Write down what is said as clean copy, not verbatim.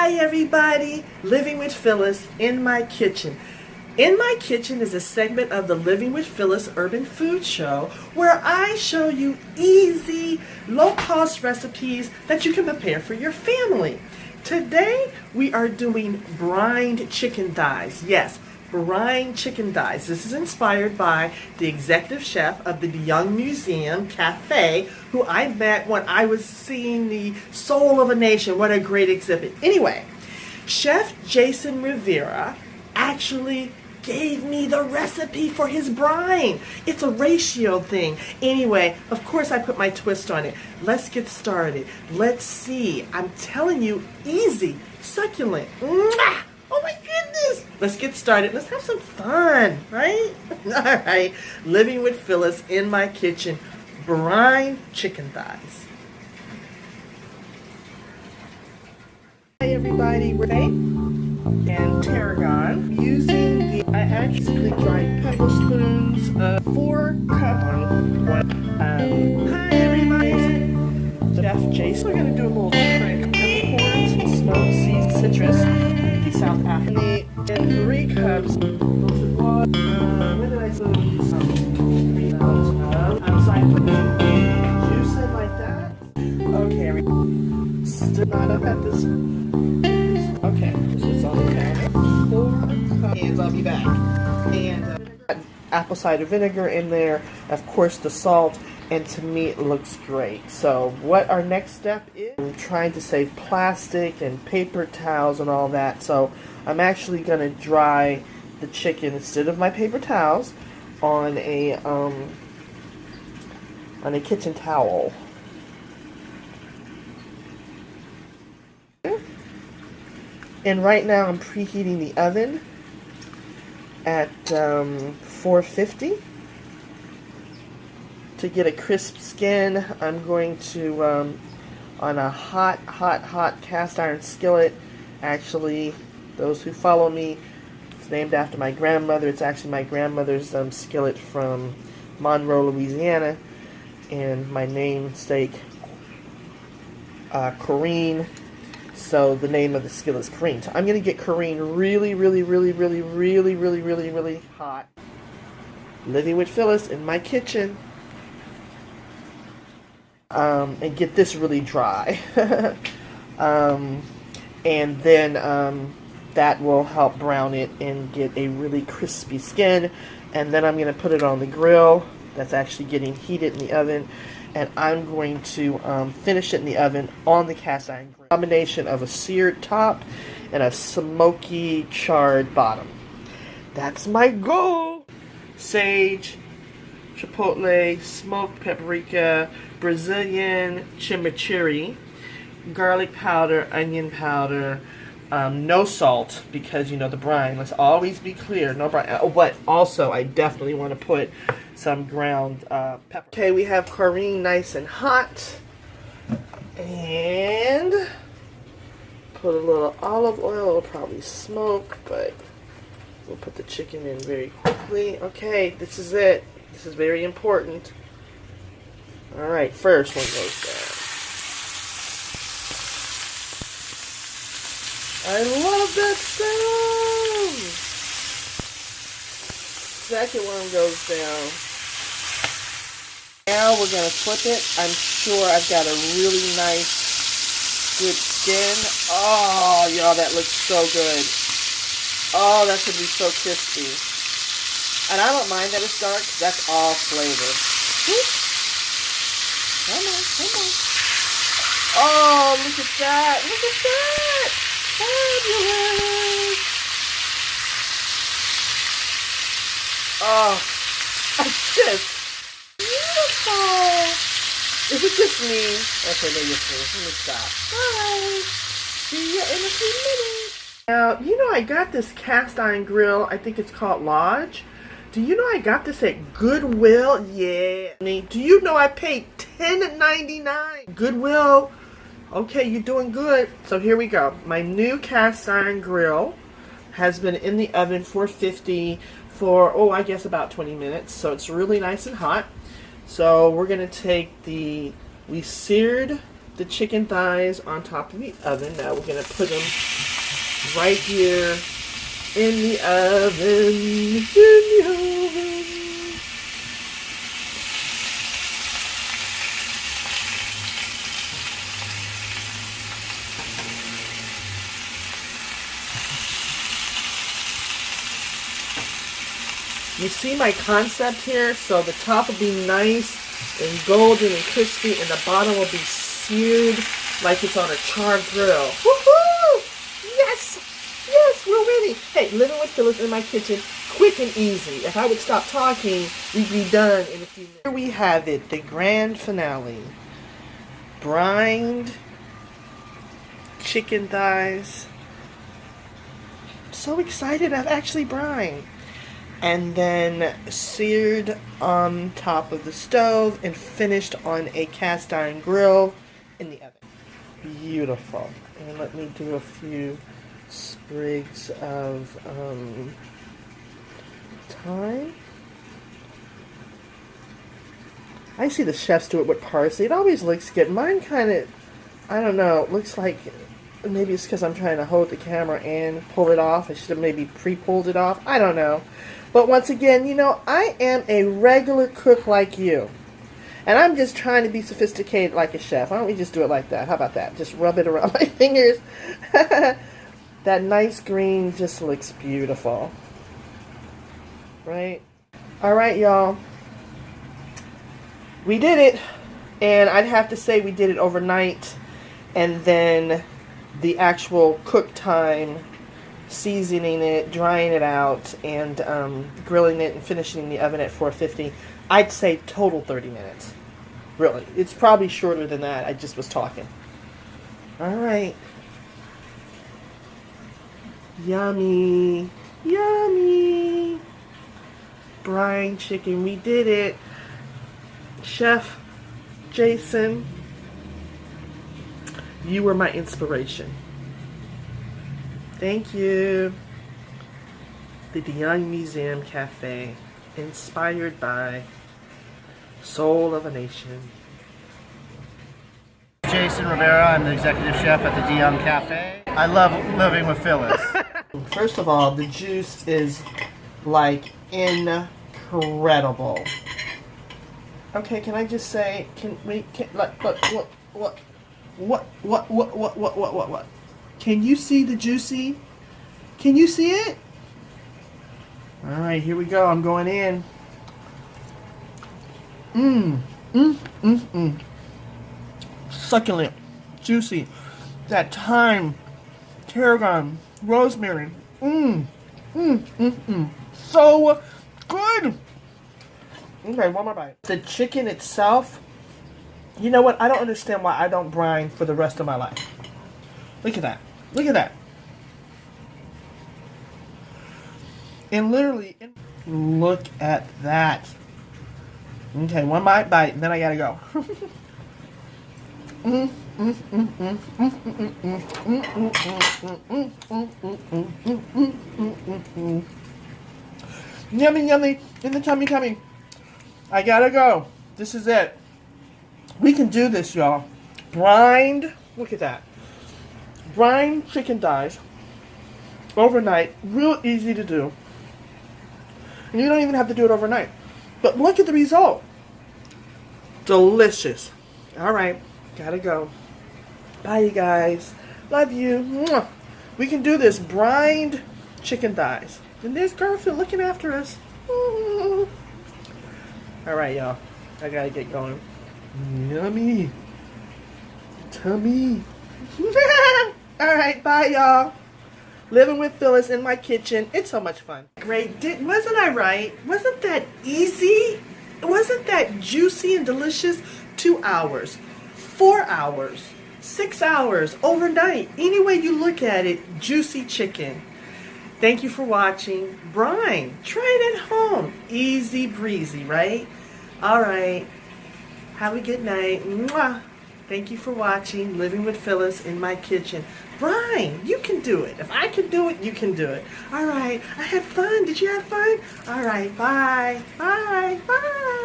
Hi everybody, Living with Phyllis in my kitchen. In my kitchen is a segment of the Living with Phyllis Urban Food Show where I show you easy, low-cost recipes that you can prepare for your family. Today we are doing brined chicken thighs. Yes, Brined chicken thighs. This is inspired by the executive chef of the DeYoung Museum Cafe, who I met when I was seeing the Soul of a Nation. What a great exhibit. Anyway, Chef Jason Rivera actually gave me the recipe for his brine. It's a ratio thing. Anyway, of course I put my twist on it. Let's get started. Let's see. I'm telling you, easy, succulent. Mwah! Oh my goodness! Let's get started. Let's have some fun, right? All right. Living with Phyllis in my kitchen. Brine chicken thighs. Hi everybody, we're Faye and tarragon. Using the, I actually dried pebble spoons, 4 cups. Hi everybody. Chef Jason. We're going to do a little trick. Peppercorns and smoked seasoned citrus. South Africa and 3 cups of water. When did I say outside juice it like that? Okay, still not up at this. Okay, this is on the counter. 4 cups. And I'll be back. And apple cider vinegar in there. Of course, the salt. And to me, it looks great. So what our next step is, I'm trying to save plastic and paper towels and all that. So I'm actually going to dry the chicken instead of my paper towels on a kitchen towel. And right now I'm preheating the oven at 450. To get a crisp skin, I'm going to, on a hot cast iron skillet. Actually, those who follow me, it's named after my grandmother. It's actually my grandmother's skillet from Monroe, Louisiana. And my namesake, Corrine. So the name of the skillet is Corrine. So I'm going to get Corrine really hot. Living with Phyllis in my kitchen. And get this really dry. And then that will help brown it and get a really crispy skin. And then I'm going to put it on the grill. That's actually getting heated in the oven. And I'm going to finish it in the oven on the cast iron grill. Combination of a seared top and a smoky charred bottom. That's my goal. Sage, chipotle, smoked paprika, Brazilian chimichurri, garlic powder, onion powder, no salt because you know the brine. Let's always be clear, no brine. Oh, but also I definitely want to put some ground pepper. Okay, we have Corrine nice and hot, and put a little olive oil. It'll probably smoke, but we'll put the chicken in very quickly. Okay, this is it. This is very important. Alright, first one goes down. I love that sound! Second one goes down. Now we're going to flip it. I'm sure I've got a really nice, good skin. Oh, y'all, that looks so good. Oh, that should be so crispy. And I don't mind that it's dark, that's all flavor. Whoop. Come on. Oh, look at that. Look at that. Fabulous. Oh, it's just beautiful. Is it just me? Okay, maybe it's me. Let me stop. Bye. See ya in a few minutes. Now, you know I got this cast iron grill. I think it's called Lodge. Do you know I got this at Goodwill? Yeah. Do you know I paid $10.99? Goodwill. Okay, you're doing good. So here we go. My new cast iron grill has been in the oven 450 for, oh, I guess about 20 minutes. So it's really nice and hot. So we're going to take we seared the chicken thighs on top of the oven. Now we're going to put them right here in the oven. You see my concept here? So the top will be nice and golden and crispy, and the bottom will be seared like it's on a charred grill. Woohoo! Yes! Yes, we're winning! Hey, living with Phyllis in my kitchen, quick and easy. If I would stop talking, we'd be done in a few minutes. Here we have it, the grand finale. Brined chicken thighs. So excited, I've actually brined. And then seared on top of the stove and finished on a cast iron grill in the oven. Beautiful. And let me do a few sprigs of thyme. I see the chefs do it with parsley. It always looks good. Mine kind of, I don't know, looks like maybe it's because I'm trying to hold the camera and pull it off. I should have maybe pre-pulled it off. I don't know. But once again, you know, I am a regular cook like you. And I'm just trying to be sophisticated like a chef. Why don't we just do it like that? How about that? Just rub it around my fingers. That nice green just looks beautiful. Right? Alright, y'all. We did it. And I'd have to say we did it overnight. And then the actual cook time, seasoning it, drying it out, and grilling it and finishing in the oven at 450. I'd say total 30 minutes. Really. It's probably shorter than that. I just was talking. Alright. Yummy. Yummy. Brine chicken. We did it. Chef Jason, you were my inspiration. Thank you. The DeYoung Museum Cafe, inspired by Soul of a Nation. Jason Rivera, I'm the executive chef at the DeYoung Cafe. I love living with Phyllis. First of all, the juice is like incredible. Okay, can I just say, what? Can you see the juicy? Can you see it? Alright, here we go. I'm going in. Succulent. Juicy. That thyme, tarragon, rosemary. So good. Okay, one more bite. The chicken itself, you know what? I don't understand why I don't brine for the rest of my life. Look at that. Look at that. And literally, look at that. Okay, one bite, and then I gotta go. Yummy, yummy, in the tummy, tummy. I gotta go. This is it. We can do this, y'all. Brined, look at that. Brined chicken thighs overnight, real easy to do. And you don't even have to do it overnight. But look at the result. Delicious. Alright, gotta go. Bye, you guys. Love you. Mwah. We can do this. Brined chicken thighs. And there's Garfield looking after us. Alright, y'all. I gotta get going. Yummy. Tummy. Alright, bye, y'all. Living with Phyllis in my kitchen. It's so much fun. Great. Wasn't I right? Wasn't that easy? Wasn't that juicy and delicious? 2 hours, 4 hours, 6 hours, overnight. Any way you look at it, juicy chicken. Thank you for watching. Brine. Try it at home. Easy breezy, right? Alright. Have a good night. Mwah. Thank you for watching Living with Phyllis in my kitchen. Brine, you can do it. If I can do it, you can do it. Alright, I had fun. Did you have fun? Alright, bye. Bye. Bye.